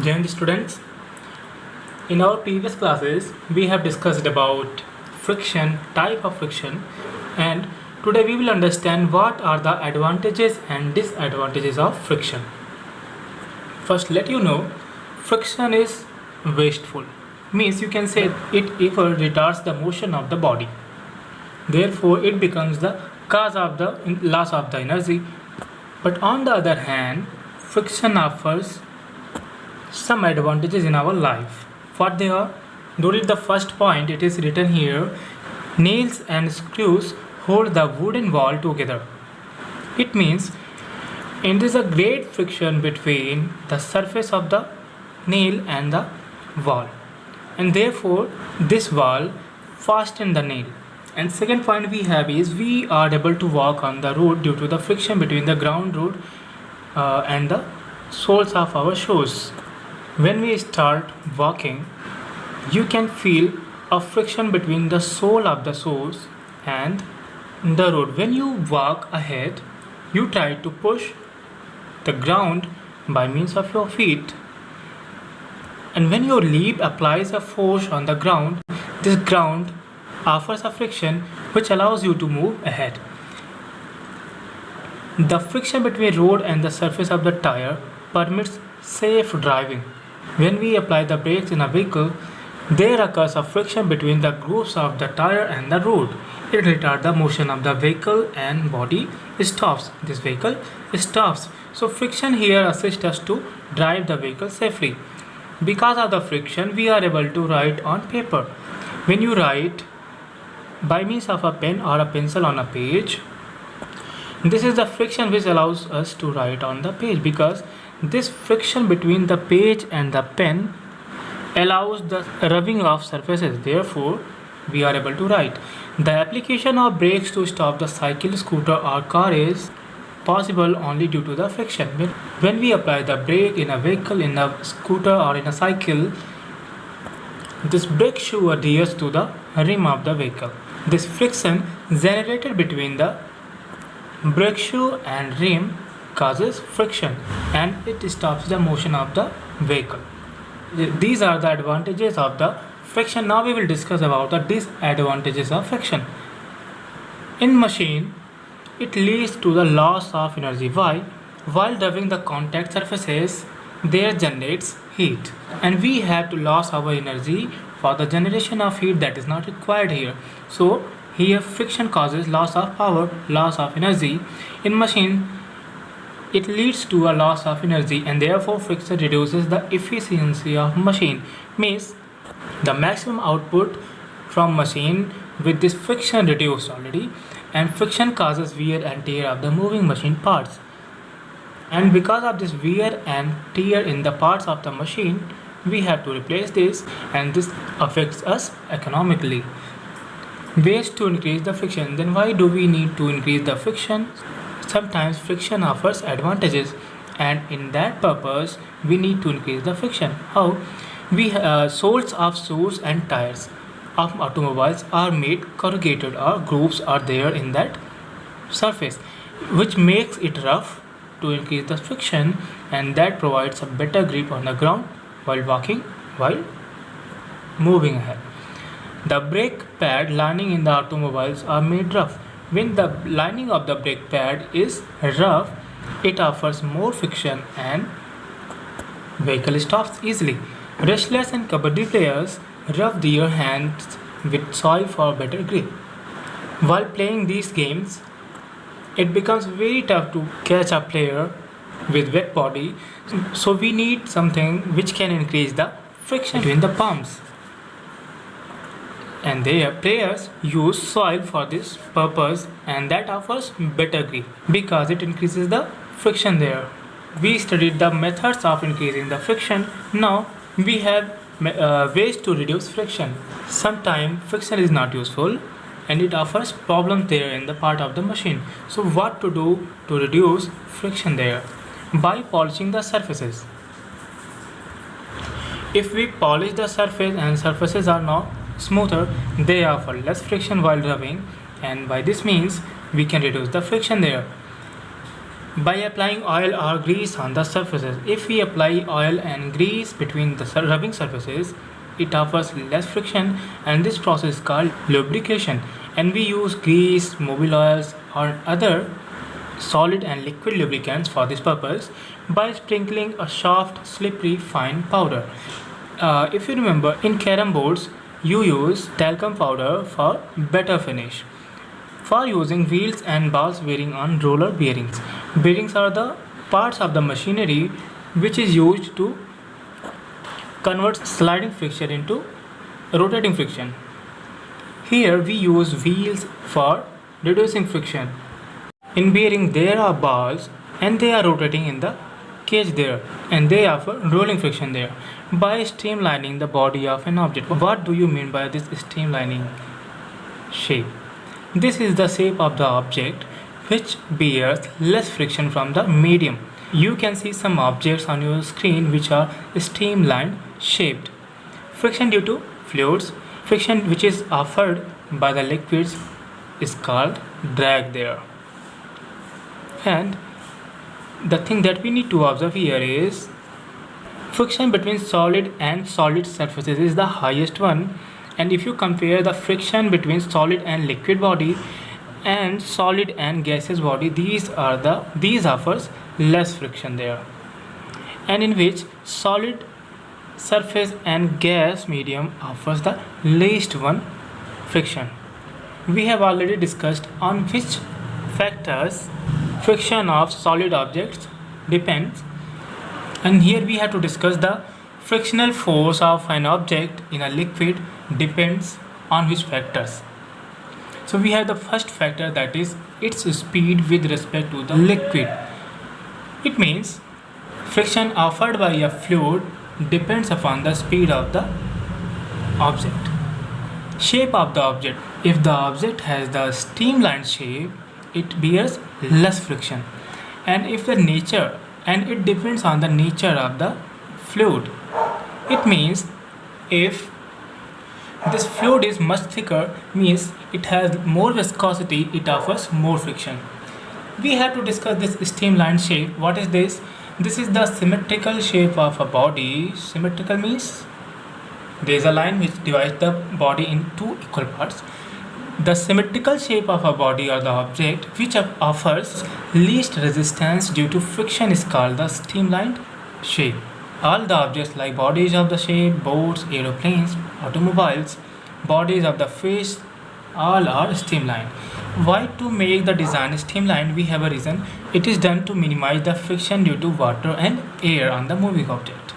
Jai Hind students. In our previous classes, we have discussed about friction, type of friction, and today we will understand what are the advantages and disadvantages of friction. First, let you know, friction is wasteful. Means you can say it equal retards the motion of the body. Therefore, it becomes the cause of the loss of the energy. But on the other hand, friction offers some advantages in our life. What they are? During the first point, it is written here, nails and screws hold the wooden wall together. It means there is a great friction between the surface of the nail and the wall, and therefore this wall fasten the nail. And second point we have is we are able to walk on the road due to the friction between the ground road and the soles of our shoes. When we start walking, you can feel a friction between the sole of the shoes and the road. When you walk ahead, you try to push the ground by means of your feet, and when your leap applies a force on the ground, this ground offers a friction which allows you to move ahead. The friction between road and the surface of the tire permits safe driving. When we apply the brakes in a vehicle, there occurs a friction between the grooves of the tire and the road. It retards the motion of the vehicle and body stops. This vehicle stops. So friction here assists us to drive the vehicle safely. Because of the friction, we are able to write on paper. When you write by means of a pen or a pencil on a page, this is the friction which allows us to write on the page, because this friction between the page and the pen allows the rubbing of surfaces. Therefore, we are able to write. The application of brakes to stop the cycle, scooter or car is possible only due to the friction. When we apply the brake in a vehicle, in a scooter or in a cycle, this brake shoe adheres to the rim of the vehicle. This friction generated between the brake shoe and rim causes friction, and it stops the motion of the vehicle. These are the advantages of the friction. Now we will discuss about the disadvantages of friction. In machine, it leads to the loss of energy. Why? While rubbing the contact surfaces, there generates heat, and we have to lose our energy for the generation of heat that is not required here. So here friction causes loss of power, loss of energy. In machine, it leads to a loss of energy, and therefore friction reduces the efficiency of machine. Means the maximum output from machine with this friction reduced already, and friction causes wear and tear of the moving machine parts. And because of this wear and tear in the parts of the machine, we have to replace this, and this affects us economically. Ways to increase the friction. Then why do we need to increase the friction? Sometimes friction offers advantages, and in that purpose we need to increase the friction. How? Soles of shoes and tires of automobiles are made corrugated, or grooves are there in that surface, which makes it rough to increase the friction, and that provides a better grip on the ground while walking, while moving ahead. The brake pad lining in the automobiles are made rough. When the lining of the brake pad is rough, it offers more friction and vehicle stops easily. Wrestlers and kabaddi players rub their hands with soil for better grip. While playing these games, it becomes very tough to catch a player with wet body, so we need something which can increase the friction between the palms, and their players use soil for this purpose, and that offers better grip because it increases the friction there. We studied the methods of increasing the friction. Now we have ways to reduce friction. Sometimes friction is not useful, and it offers problems there in the part of the machine. So what to do to reduce friction there? By polishing the surfaces. If we polish the surface and surfaces are now smoother, they offer less friction while rubbing, and by this means we can reduce the friction there. by applying oil or grease on the surfaces. If we apply oil and grease between the rubbing surfaces, it offers less friction, and this process is called lubrication. And we use grease, mobile oils or other solid and liquid lubricants for this purpose by sprinkling a soft, slippery, fine powder. If you remember, in carom boards, you use talcum powder for better finish. For using wheels and balls bearing on roller bearings. Bearings are the parts of the machinery which is used to convert sliding friction into rotating friction. Here we use wheels for reducing friction. In bearing there are balls and they are rotating in the cage there, and they offer rolling friction there. By streamlining the body of an object. What do you mean by this streamlining shape? This is the shape of the object which bears less friction from the medium. You can see some objects on your screen which are streamlined shaped. Friction due to fluids. Friction which is offered by the liquids is called drag there. And the thing that we need to observe here is friction between solid and solid surfaces is the highest one. And if you compare the friction between solid and liquid body and solid and gaseous body, these offers less friction there, and in which solid surface and gas medium offers the least one friction. We have already discussed on which factors friction of solid objects depends, and here we have to discuss the frictional force of an object in a liquid depends on which factors. So we have the first factor, that is its speed with respect to the liquid. It means friction offered by a fluid depends upon the speed of the object. Shape of the object. If the object has the streamlined shape, it bears less friction, and if the nature, and it depends on the nature of the fluid. It means if this fluid is much thicker, means it has more viscosity, it offers more friction. We have to discuss this streamlined shape. What is this? This is the symmetrical shape of a body. Symmetrical means there is a line which divides the body in two equal parts. The symmetrical shape of a body or the object which offers least resistance due to friction is called the streamlined shape. All the objects like bodies of the shape, boats, aeroplanes, automobiles, bodies of the fish, all are streamlined. Why to make the design streamlined? We have a reason. It is done to minimize the friction due to water and air on the moving object.